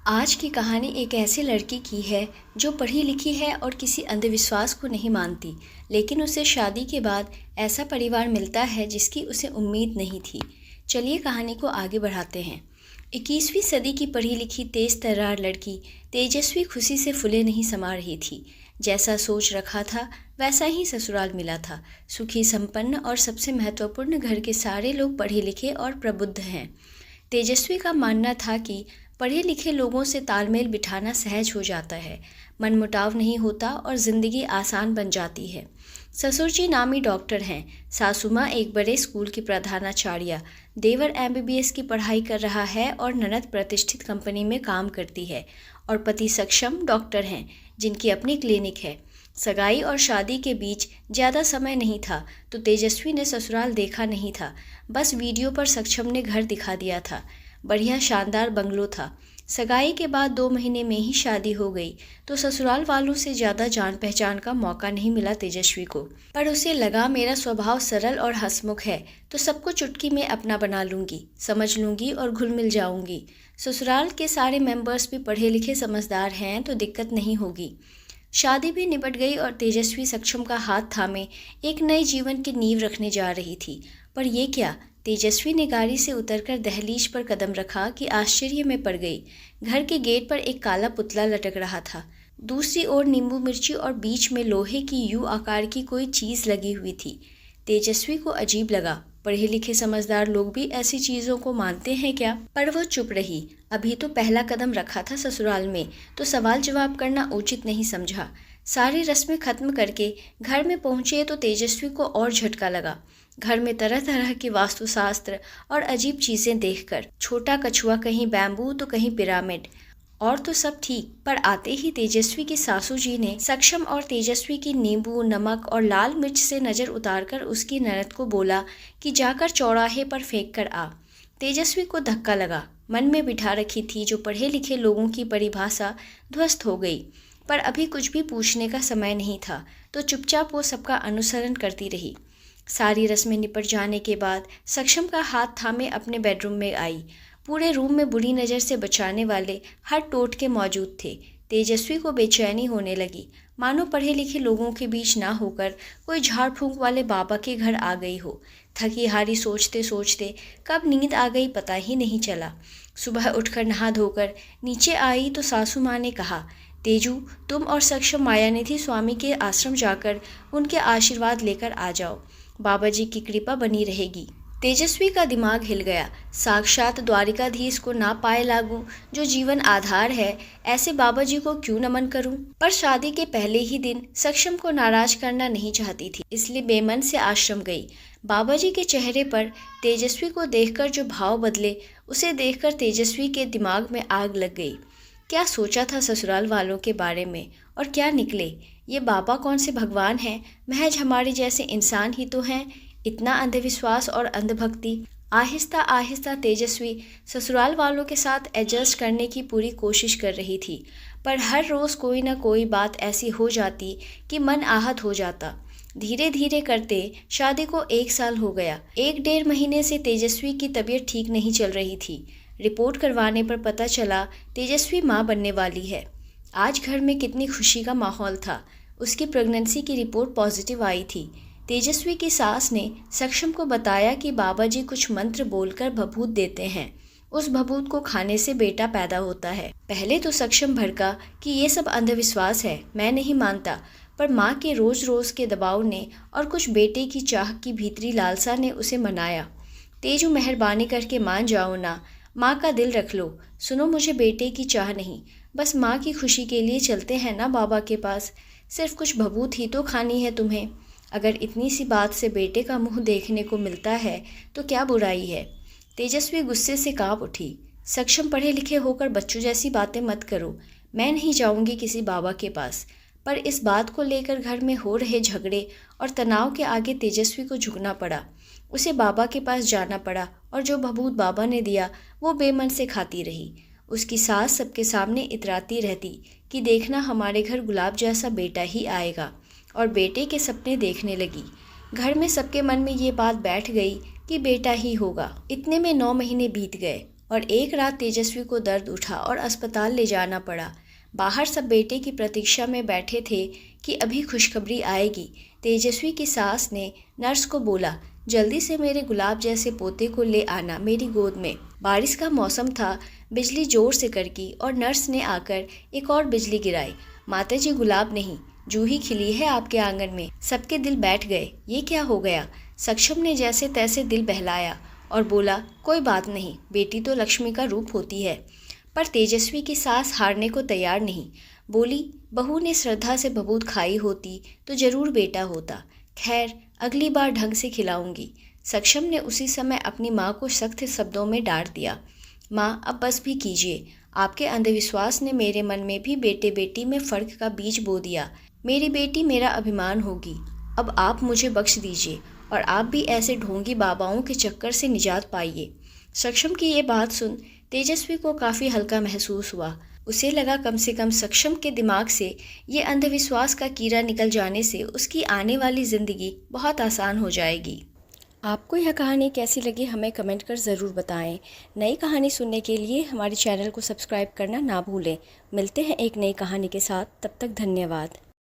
आज की कहानी एक ऐसी लड़की की है जो पढ़ी लिखी है और किसी अंधविश्वास को नहीं मानती, लेकिन उसे शादी के बाद ऐसा परिवार मिलता है जिसकी उसे उम्मीद नहीं थी। चलिए कहानी को आगे बढ़ाते हैं। 21वीं सदी की पढ़ी लिखी तेज तर्रार लड़की तेजस्वी खुशी से फूले नहीं समा रही थी। जैसा सोच रखा था वैसा ही ससुराल मिला था। सुखी, संपन्न और सबसे महत्वपूर्ण, घर के सारे लोग पढ़े लिखे और प्रबुद्ध हैं। तेजस्वी का मानना था कि पढ़े लिखे लोगों से तालमेल बिठाना सहज हो जाता है, मनमुटाव नहीं होता और ज़िंदगी आसान बन जाती है। ससुर जी नामी डॉक्टर हैं, सासू माँ एक बड़े स्कूल की प्रधानाचार्या, देवर एमबीबीएस की पढ़ाई कर रहा है और ननद प्रतिष्ठित कंपनी में काम करती है और पति सक्षम डॉक्टर हैं जिनकी अपनी क्लिनिक है। सगाई और शादी के बीच ज़्यादा समय नहीं था तो तेजस्वी ने ससुराल देखा नहीं था, बस वीडियो पर सक्षम ने घर दिखा दिया था। बढ़िया शानदार बंगलो था। सगाई के बाद 2 महीने में ही शादी हो गई तो ससुराल वालों से ज़्यादा जान पहचान का मौका नहीं मिला तेजस्वी को। पर उसे लगा मेरा स्वभाव सरल और हंसमुख है तो सबको चुटकी में अपना बना लूँगी, समझ लूँगी और घुल मिल जाऊँगी। ससुराल के सारे मेंबर्स भी पढ़े लिखे समझदार हैं तो दिक्कत नहीं होगी। शादी भी निपट गई और तेजस्वी सक्षम का हाथ थामे एक नए जीवन की नींव रखने जा रही थी। पर ये क्या, तेजस्वी ने गाड़ी से उतरकर दहलीज पर कदम रखा कि आश्चर्य में पड़ गई। घर के गेट पर एक काला पुतला लटक रहा था। दूसरी ओर नींबू मिर्ची और बीच में लोहे की यू आकार की कोई चीज़ लगी हुई थी। तेजस्वी को अजीब लगा, पढ़े लिखे समझदार लोग भी ऐसी चीज़ों को मानते हैं क्या? पर वो चुप रही। अभी तो पहला कदम रखा था ससुराल में तो सवाल जवाब करना उचित नहीं समझा। सारी रस्में खत्म करके घर में पहुंचे तो तेजस्वी को और झटका लगा। घर में तरह तरह के वास्तुशास्त्र और अजीब चीज़ें देखकर, छोटा कछुआ कहीं बैम्बू तो कहीं पिरामिड, और तो सब ठीक। पर आते ही तेजस्वी की सासू जी ने सक्षम और तेजस्वी की नींबू, नमक और लाल मिर्च से नज़र उतारकर उसकी ननद को बोला कि जाकर चौराहे पर फेंक कर आ। तेजस्वी को धक्का लगा। मन में बिठा रखी थी जो पढ़े लिखे लोगों की परिभाषा ध्वस्त हो गई। पर अभी कुछ भी पूछने का समय नहीं था तो चुपचाप वो सबका अनुसरण करती रही। सारी रस्में निपट जाने के बाद सक्षम का हाथ थामे अपने बेडरूम में आई। पूरे रूम में बुरी नज़र से बचाने वाले हर टोटके मौजूद थे। तेजस्वी को बेचैनी होने लगी, मानो पढ़े लिखे लोगों के बीच ना होकर कोई झाड़ फूंक वाले बाबा के घर आ गई हो। थकी हारी सोचते सोचते कब नींद आ गई पता ही नहीं चला। सुबह उठकर नहा धोकर नीचे आई तो सासू माँ ने कहा, तेजू, तुम और सक्षम मायानिधि स्वामी के आश्रम जाकर उनके आशीर्वाद लेकर आ जाओ, बाबा जी की कृपा बनी रहेगी। तेजस्वी का दिमाग हिल गया। साक्षात द्वारिकाधीश को ना पाए लागू, जो जीवन आधार है, ऐसे बाबा जी को क्यों नमन करूं? पर शादी के पहले ही दिन सक्षम को नाराज करना नहीं चाहती थी, इसलिए बेमन से आश्रम गई। बाबा जी के चेहरे पर तेजस्वी को देखकर जो भाव बदले, उसे देखकर तेजस्वी के दिमाग में आग लग गई। क्या सोचा था ससुराल वालों के बारे में और क्या निकले? ये बाबा कौन से भगवान हैं, महज हमारे जैसे इंसान ही तो हैं। इतना अंधविश्वास और अंधभक्ति। आहिस्ता आहिस्ता तेजस्वी ससुराल वालों के साथ एडजस्ट करने की पूरी कोशिश कर रही थी, पर हर रोज़ कोई ना कोई बात ऐसी हो जाती कि मन आहत हो जाता। धीरे धीरे करते शादी को 1 साल हो गया। 1 डेढ़ महीने से तेजस्वी की तबीयत ठीक नहीं चल रही थी। रिपोर्ट करवाने पर पता चला तेजस्वी माँ बनने वाली है। आज घर में कितनी खुशी का माहौल था। उसकी प्रेगनेंसी की रिपोर्ट पॉजिटिव आई थी। तेजस्वी की सास ने सक्षम को बताया कि बाबा जी कुछ मंत्र बोलकर भभूत देते हैं, उस भभूत को खाने से बेटा पैदा होता है। पहले तो सक्षम भड़का कि ये सब अंधविश्वास है, मैं नहीं मानता, पर माँ के रोज़ रोज़ के दबाव ने और कुछ बेटे की चाह की भीतरी लालसा ने उसे मनाया। तेजू, मेहरबानी करके मान जाओ ना, माँ का दिल रख लो। सुनो, मुझे बेटे की चाह नहीं, बस माँ की खुशी के लिए चलते हैं ना बाबा के पास। सिर्फ कुछ भभूत ही तो खानी है तुम्हें। अगर इतनी सी बात से बेटे का मुंह देखने को मिलता है तो क्या बुराई है? तेजस्वी गुस्से से कांप उठी। सक्षम, पढ़े लिखे होकर बच्चों जैसी बातें मत करो। मैं नहीं जाऊंगी किसी बाबा के पास। पर इस बात को लेकर घर में हो रहे झगड़े और तनाव के आगे तेजस्वी को झुकना पड़ा। उसे बाबा के पास जाना पड़ा और जो भभूत बाबा ने दिया वो बेमन से खाती रही। उसकी सास सबके सामने इतराती रहती कि देखना, हमारे घर गुलाब जैसा बेटा ही आएगा, और बेटे के सपने देखने लगी। घर में सबके मन में ये बात बैठ गई कि बेटा ही होगा। इतने में 9 महीने बीत गए और एक रात तेजस्वी को दर्द उठा और अस्पताल ले जाना पड़ा। बाहर सब बेटे की प्रतीक्षा में बैठे थे कि अभी खुशखबरी आएगी। तेजस्वी की सास ने नर्स को बोला, जल्दी से मेरे गुलाब जैसे पोते को ले आना मेरी गोद में। बारिश का मौसम था, बिजली जोर से कड़की और नर्स ने आकर एक और बिजली गिराई। माताजी, गुलाब नहीं, जूही खिली है आपके आंगन में। सबके दिल बैठ गए। ये क्या हो गया? सक्षम ने जैसे तैसे दिल बहलाया और बोला, कोई बात नहीं, बेटी तो लक्ष्मी का रूप होती है। पर तेजस्वी की सास हारने को तैयार नहीं। बोली, बहू ने श्रद्धा से बबूत खाई होती तो जरूर बेटा होता। खैर, अगली बार ढंग से खिलाऊंगी। सक्षम ने उसी समय अपनी माँ को सख्त शब्दों में डांट दिया। माँ, अब बस भी कीजिए। आपके अंधविश्वास ने मेरे मन में भी बेटे बेटी में फ़र्क का बीज बो दिया। मेरी बेटी मेरा अभिमान होगी। अब आप मुझे बख्श दीजिए और आप भी ऐसे ढोंगी बाबाओं के चक्कर से निजात पाइए। सक्षम की ये बात सुन तेजस्वी को काफ़ी हल्का महसूस हुआ। उसे लगा कम से कम सक्षम के दिमाग से ये अंधविश्वास का कीड़ा निकल जाने से उसकी आने वाली ज़िंदगी बहुत आसान हो जाएगी। आपको यह कहानी कैसी लगी हमें कमेंट कर ज़रूर बताएं। नई कहानी सुनने के लिए हमारे चैनल को सब्सक्राइब करना ना भूलें। मिलते हैं एक नई कहानी के साथ, तब तक धन्यवाद।